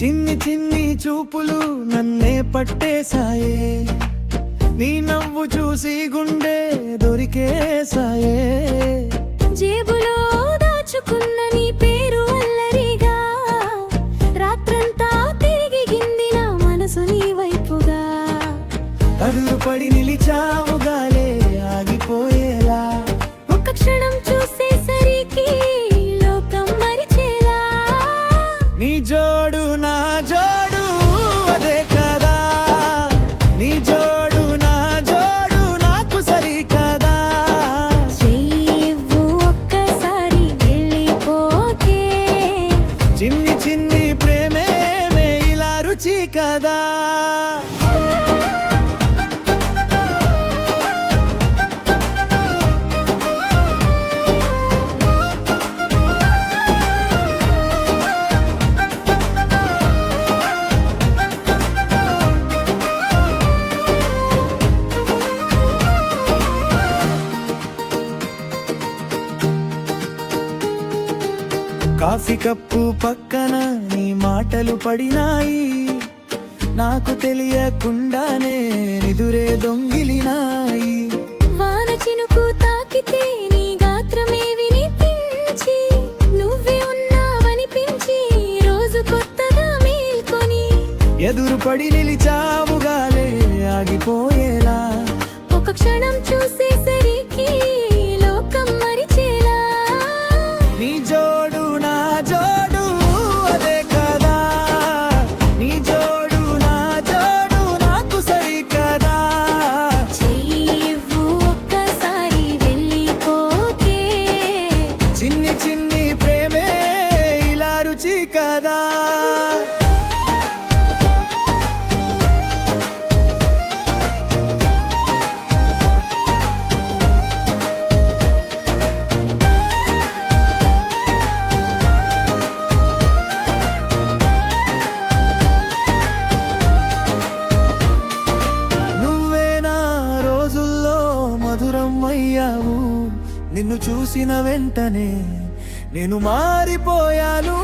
చిన్ని చిన్ని చూపులు నన్నే పట్టేశాయే, నీ నవ్వు చూసి గుండె దొరికేశాయే. జేబులో దాచుకున్న నీ పేరు అల్లరిగా, రాత్రంతా తిరిగి గిందిన మనసు నీ వైపుగా. అదురుపడి నిలిచావుగాలే ఆగిపోయేలా, ఒక క్షణం చూసేసరికి లోకం మరిచేలా. నీ జోడు నా జోడు అదే కదా, నీ జోడు నా జోడు నాకు సరి కదా. చెయ్యివ్వు ఒక్కసారి వెళ్ళిపోకే, చిన్ని చిన్ని ప్రేమే ఇలా రుచి కదా. కాఫీ కప్పు పక్కన నీ మాటలు పడినాయి, నాకు తెలియకుండానే నిదురే దొంగిలినాయి. వాన చినుకు తాకితే నీ గాత్రమే వినిపించి, నువ్వే ఉన్నావనిపించి రోజు కొత్తగా మేల్కొని. ఎదురుపడి నిలిచావుగాలే ఆగిపోయేలా, ఒక క్షణం చూసేసరికి లోకం మరిచేలా. నీ జోడు నా జోడు అదే కదా, నీ జోడు నా జోడు నాకు సరి కదా. చెయ్యివ్వు ఒక్కసారి వెళ్ళిపోకే, చిన్ని చిన్ని ప్రేమే ఇలా రుచి కదా. నిన్ను చూసిన వెంటనే నేను మారిపోయాను.